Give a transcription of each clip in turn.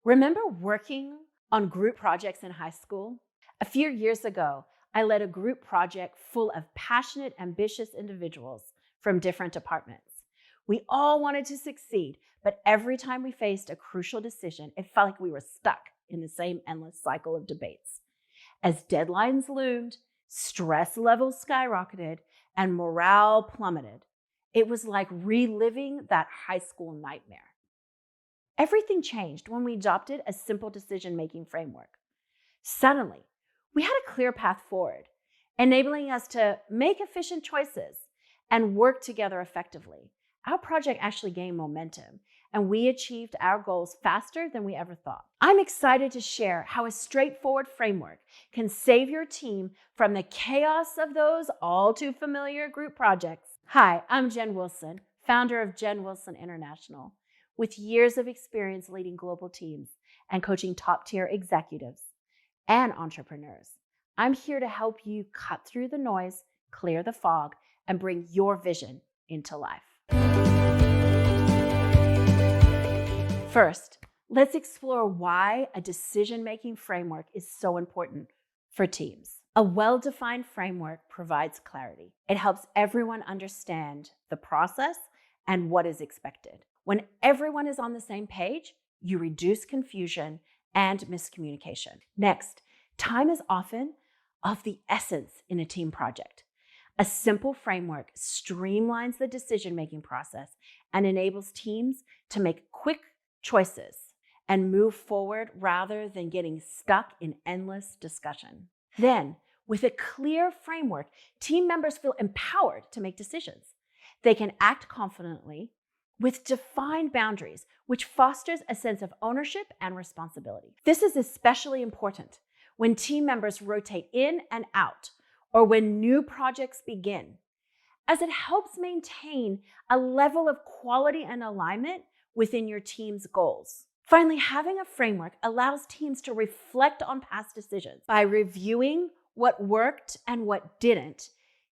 Remember working on group projects in high school? A few years ago, I led a group project full of passionate, ambitious individuals from different departments. We all wanted to succeed, but every time we faced a crucial decision, it felt like we were stuck in the same endless cycle of debates. As deadlines loomed, stress levels skyrocketed, and morale plummeted. It was like reliving that high school nightmare. Everything changed when we adopted a simple decision-making framework. Suddenly, we had a clear path forward, enabling us to make efficient choices and work together effectively. Our project actually gained momentum, and we achieved our goals faster than we ever thought. I'm excited to share how a straightforward framework can save your team from the chaos of those all too familiar group projects. Hi, I'm Jen Wilson, founder of Jen Wilson International. With years of experience leading global teams and coaching top-tier executives and entrepreneurs, I'm here to help you cut through the noise, clear the fog, and bring your vision into life. First, let's explore why a decision-making framework is so important for teams. A well-defined framework provides clarity. It helps everyone understand the process and what is expected. When everyone is on the same page, you reduce confusion and miscommunication. Next, time is often of the essence in a team project. A simple framework streamlines the decision-making process and enables teams to make quick choices and move forward rather than getting stuck in endless discussion. Then, with a clear framework, team members feel empowered to make decisions. They can act confidently with defined boundaries, which fosters a sense of ownership and responsibility. This is especially important when team members rotate in and out, or when new projects begin, as it helps maintain a level of quality and alignment within your team's goals. Finally, having a framework allows teams to reflect on past decisions. By reviewing what worked and what didn't,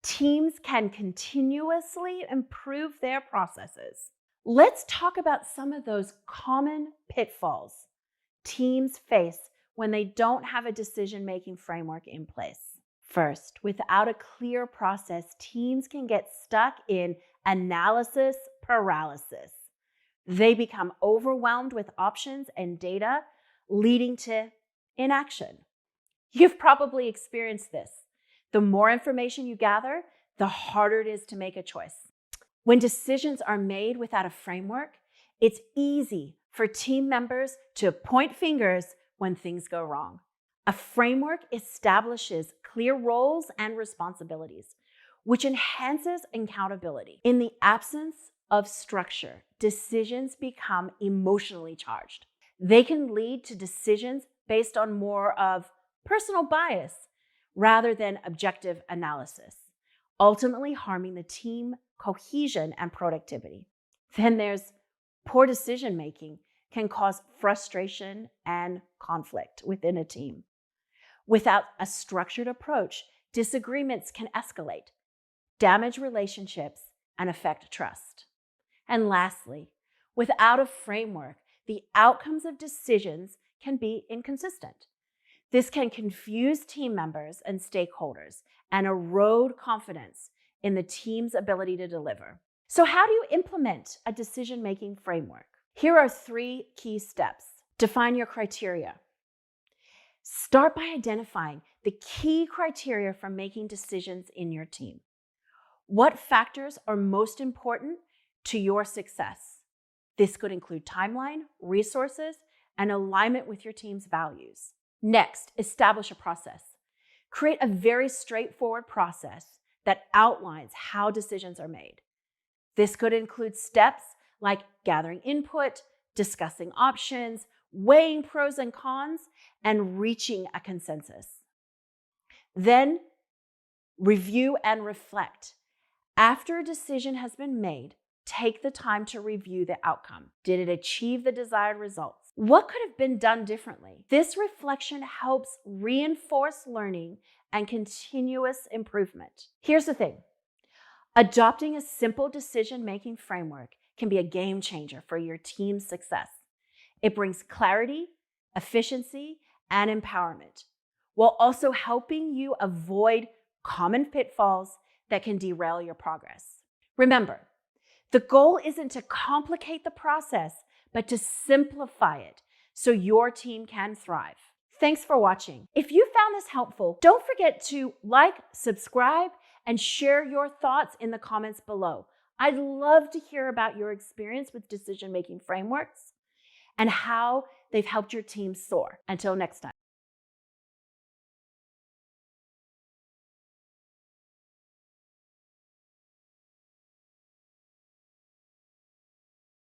teams can continuously improve their processes. Let's talk about some of those common pitfalls teams face when they don't have a decision-making framework in place. First, without a clear process, teams can get stuck in analysis paralysis. They become overwhelmed with options and data, leading to inaction. You've probably experienced this. The more information you gather, the harder it is to make a choice. When decisions are made without a framework, it's easy for team members to point fingers when things go wrong. A framework establishes clear roles and responsibilities, which enhances accountability. In the absence of structure, decisions become emotionally charged. They can lead to decisions based on more of personal bias rather than objective analysis, ultimately harming the team cohesion and productivity. Then there's poor decision-making can cause frustration and conflict within a team. Without a structured approach, disagreements can escalate, damage relationships, and affect trust. And lastly, without a framework, the outcomes of decisions can be inconsistent. This can confuse team members and stakeholders and erode confidence in the team's ability to deliver. So how do you implement a decision-making framework? Here are 3 key steps. Define your criteria. Start by identifying the key criteria for making decisions in your team. What factors are most important to your success? This could include timeline, resources, and alignment with your team's values. Next, establish a process. Create a very straightforward process that outlines how decisions are made. This could include steps like gathering input, discussing options, weighing pros and cons, and reaching a consensus. Then, review and reflect. After a decision has been made, take the time to review the outcome. Did it achieve the desired results? What could have been done differently? This reflection helps reinforce learning and continuous improvement. Here's the thing. Adopting a simple decision-making framework can be a game changer for your team's success. It brings clarity, efficiency, and empowerment, while also helping you avoid common pitfalls that can derail your progress. Remember, the goal isn't to complicate the process, but to simplify it so your team can thrive. Thanks for watching. If you found this helpful, don't forget to like, subscribe, and share your thoughts in the comments below. I'd love to hear about your experience with decision-making frameworks and how they've helped your team soar. Until next time.